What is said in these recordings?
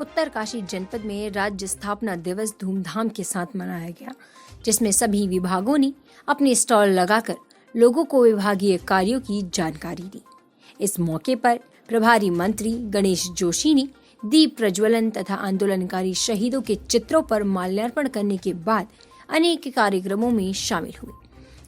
उत्तरकाशी जनपद में राज्य स्थापना दिवस धूमधाम के साथ मनाया गया, जिसमें सभी विभागों ने अपने स्टॉल लगाकर लोगों को विभागीय कार्यों की जानकारी दी। इस मौके पर प्रभारी मंत्री गणेश जोशी ने दीप प्रज्वलन तथा आंदोलनकारी शहीदों के चित्रों पर माल्यार्पण करने के बाद अनेक कार्यक्रमों में शामिल हुए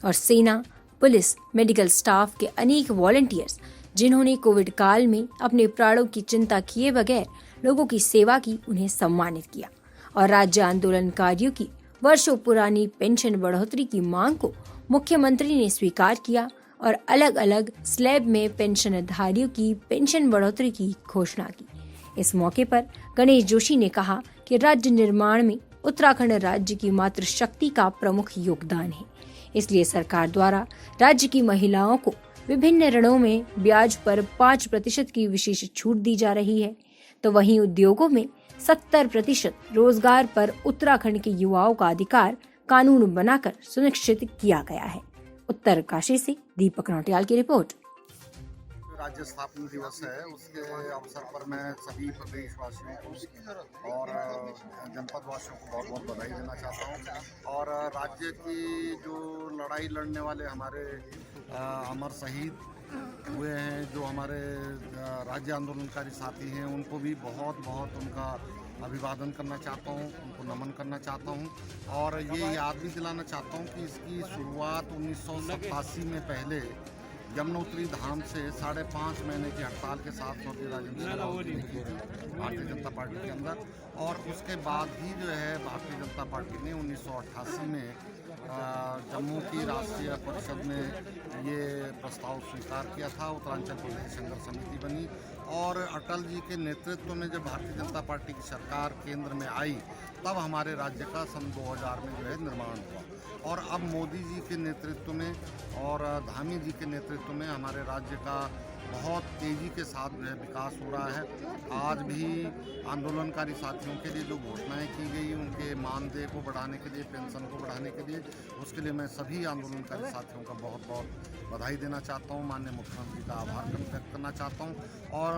और सेना, पुलिस, मेडिकल स्टाफ के अनेक वॉलंटियर्स, जिन्होंने कोविड काल में अपने प्राणों की चिंता किए बगैर लोगों की सेवा की, उन्हें सम्मानित किया और राज्य आंदोलनकारियों की वर्षों पुरानी पेंशन बढ़ोतरी की मांग को मुख्यमंत्री ने स्वीकार किया और अलग अलग स्लैब में पेंशनधारियों की पेंशन बढ़ोतरी की घोषणा की। इस मौके पर गणेश जोशी ने कहा कि राज्य निर्माण में उत्तराखंड राज्य की मातृशक्ति का प्रमुख योगदान है, इसलिए सरकार द्वारा राज्य की महिलाओं को विभिन्न ऋणों में ब्याज पर 5% की विशेष छूट दी जा रही है, तो वहीं उद्योगों में 70% रोजगार पर उत्तराखंड के युवाओं का अधिकार कानून बनाकर सुनिश्चित किया गया है। उत्तरकाशी से दीपक नौटियाल की रिपोर्ट। राज्य स्थापना दिवस है, उसके अवसर पर मैं सभी प्रदेशवासियों को और जनपद वासियों को बहुत बहुत बधाई देना चाहता हूं और राज्य की जो लड़ाई लड़ने वाले हमारे अमर शहीद हुए हैं, जो हमारे राज्य आंदोलनकारी साथी हैं, उनको भी बहुत बहुत उनका अभिवादन करना चाहता हूं, उनको नमन करना चाहता हूं और ये याद भी दिलाना चाहता हूं कि इसकी शुरुआत 1987 में पहले यमुनोत्री धाम से 5.5 महीने की हड़ताल के साथ स्वर्गीय राजेंद्र शेखावत ने की थी भारतीय जनता पार्टी के अंदर और उसके बाद ही जो है भारतीय जनता पार्टी ने 1988 में जम्मू की राष्ट्रीय परिषद में ये प्रस्ताव स्वीकार किया था। उत्तरांचल प्रदेश संघर्ष समिति बनी और अटल जी के नेतृत्व में जब भारतीय जनता पार्टी की सरकार केंद्र में आई, तब हमारे राज्य का सन 2000 में जो है निर्माण हुआ और अब मोदी जी के नेतृत्व में और धामी जी के नेतृत्व में हमारे राज्य का बहुत तेज़ी के साथ जो है विकास हो रहा है। आज भी आंदोलनकारी साथियों के लिए जो घोषणाएं की गई, उनके मानदेय को बढ़ाने के लिए, पेंशन को बढ़ाने के लिए, उसके लिए मैं सभी आंदोलनकारी साथियों का बहुत बहुत बधाई देना चाहता हूं, माननीय मुख्यमंत्री का आभार व्यक्त करना चाहता हूं और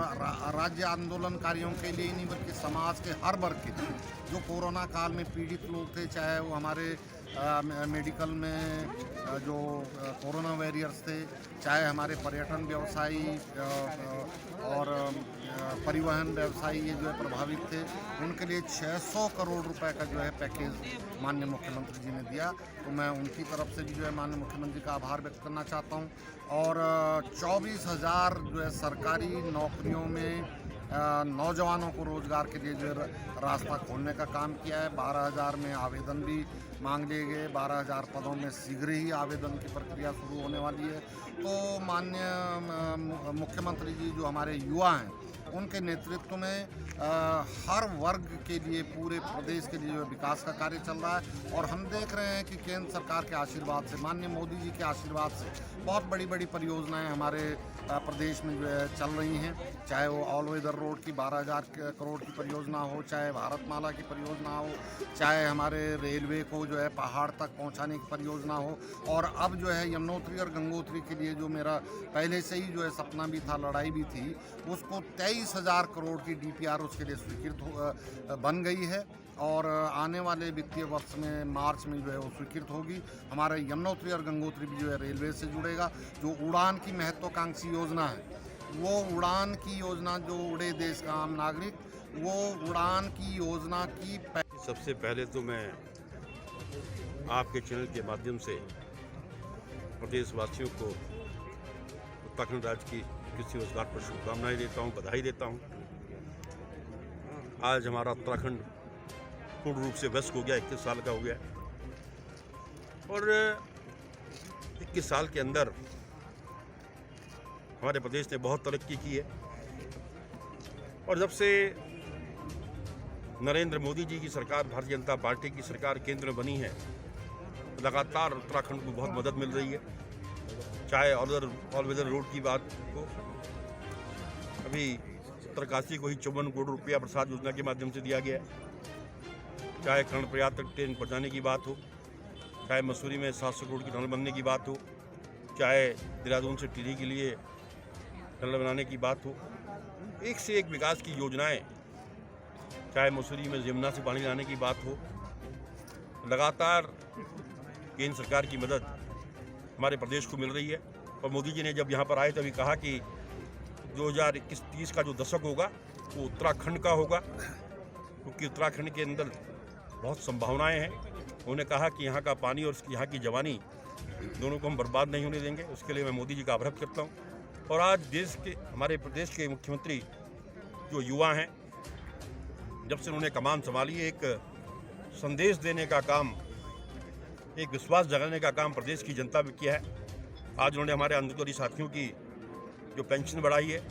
राज्य आंदोलनकारियों के लिए नहीं बल्कि समाज के हर वर्ग के लिए जो कोरोना काल में पीड़ित लोग थे, चाहे वो हमारे मेडिकल में जो कोरोना वॉरियर्स थे, चाहे हमारे पर्यटन व्यवसायी और परिवहन व्यवसायी ये जो है प्रभावित थे, उनके लिए 600 करोड़ रुपए का जो है पैकेज माननीय मुख्यमंत्री जी ने दिया। तो मैं उनकी तरफ से भी जो है माननीय मुख्यमंत्री का आभार व्यक्त करना चाहता हूँ और 24,000 जो है सरकारी नौकरियों में नौजवानों को रोजगार के लिए जो है रास्ता खोलने का काम किया है। 12,000 में आवेदन भी मांग लिए गए, 12,000 पदों में शीघ्र ही आवेदन की प्रक्रिया शुरू होने वाली है। तो माननीय मुख्यमंत्री जी जो हमारे युवा हैं, उनके नेतृत्व में हर वर्ग के लिए, पूरे प्रदेश के लिए जो विकास का कार्य चल रहा है और हम देख रहे हैं कि केंद्र सरकार के आशीर्वाद से, माननीय मोदी जी के आशीर्वाद से बहुत बड़ी बड़ी परियोजनाएं हमारे प्रदेश में जो है चल रही हैं, चाहे वो ऑल वेदर रोड की 12,000 करोड़ की परियोजना हो, चाहे भारतमाला की परियोजना हो, चाहे हमारे रेलवे को जो है पहाड़ तक पहुंचाने की परियोजना हो और अब जो है यमुनोत्री और गंगोत्री के लिए जो मेरा पहले से ही जो है सपना भी था, लड़ाई भी थी, उसको 23,000 करोड़ की DPR उसके लिए स्वीकृत बन गई है और आने वाले वित्तीय वर्ष में मार्च में जो है वो स्वीकृत होगी। हमारे यमुनोत्री और गंगोत्री भी जो है रेलवे से जुड़ेगा। जो उड़ान की महत्वाकांक्षी योजना है, वो उड़ान की योजना, जो उड़े देश का आम नागरिक, वो उड़ान की योजना की सबसे पहले तो मैं आपके चैनल के माध्यम से प्रदेशवासियों को उत्तराखंड राज्य की कृषि रोजगार पर शुभकामनाएं देता हूं, बधाई देता हूं। आज हमारा उत्तराखंड पूर्ण रूप से वयस्क हो गया, 21 साल का हो गया और 21 साल के अंदर हमारे प्रदेश ने बहुत तरक्की की है और जब से नरेंद्र मोदी जी की सरकार, भारतीय जनता पार्टी की सरकार केंद्र में बनी है, लगातार उत्तराखंड को बहुत मदद मिल रही है। चाहे ऑल वेदर रोड की बात हो, अभी उत्तरकाशी को ही 54 करोड़ रुपया प्रसाद योजना के माध्यम से दिया गया है। चाहे कर्णप्रयाग तक ट्रेन पहुँचाने की बात हो, चाहे मसूरी में 700 करोड़ की टनल बनने की बात हो, चाहे देहरादून से टिहरी के लिए टनल बनाने की बात हो, एक से एक विकास की योजनाएं चाहे मसूरी में यमुना से पानी लाने की बात हो, लगातार केंद्र सरकार की मदद हमारे प्रदेश को मिल रही है। और मोदी जी ने जब यहाँ पर आए तभी कहा कि 2021-30 का जो दशक होगा वो उत्तराखंड का होगा, क्योंकि उत्तराखंड के अंदर बहुत संभावनाएं हैं। उन्होंने कहा कि यहाँ का पानी और यहाँ की जवानी दोनों को हम बर्बाद नहीं होने देंगे। उसके लिए मैं मोदी जी का आभार करता हूँ। और आज हमारे प्रदेश के मुख्यमंत्री जो युवा हैं, जब से उन्होंने कमान संभाली, एक संदेश देने का काम, एक विश्वास जगाने का काम प्रदेश की जनता में किया है। आज उन्होंने हमारे आंदोलनकारी साथियों की जो पेंशन बढ़ाई है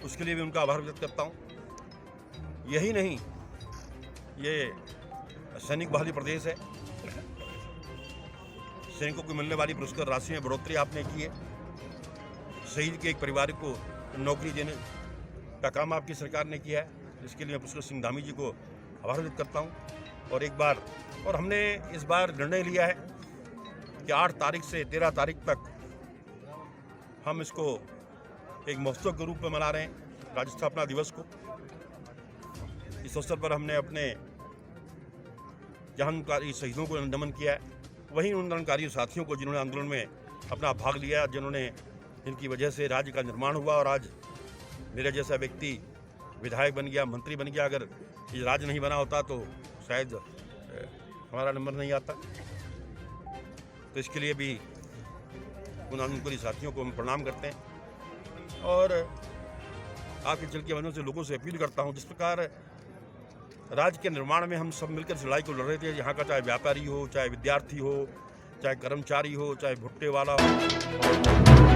उसके लिए भी उनका आभार व्यक्त करता हूँ। यही नहीं, ये सैनिक बहाली प्रदेश है। सैनिकों को मिलने वाली पुरस्कार राशि में बढ़ोतरी आपने की है। शहीद के एक परिवार को नौकरी देने का काम आपकी सरकार ने किया है, जिसके लिए मैं पुष्कर सिंह धामी जी को आभार व्यक्त करता हूँ। और हमने इस बार निर्णय लिया है कि 8 तारीख से 13 तारीख तक हम इसको एक महोत्सव के रूप में मना रहे हैं, राज्य स्थापना दिवस को। इस अवसर पर हमने अपने जहांकारी शहीदों को नमन किया है, वहीं उन आंदोलनकारी साथियों को जिन्होंने आंदोलन में अपना भाग लिया, जिनकी वजह से राज्य का निर्माण हुआ। और आज मेरे जैसा व्यक्ति विधायक बन गया, मंत्री बन गया। अगर ये राज्य नहीं बना होता तो शायद हमारा नंबर नहीं आता। तो इसके लिए भी उन आंदोलनकारी साथियों को हम प्रणाम करते हैं। और आपके चल के वजह से लोगों से अपील करता हूँ, जिस प्रकार राज्य के निर्माण में हम सब मिलकर लड़ाई को लड़ रहे थे, यहाँ का चाहे व्यापारी हो, चाहे विद्यार्थी हो, चाहे कर्मचारी हो, चाहे भुट्टे वाला हो,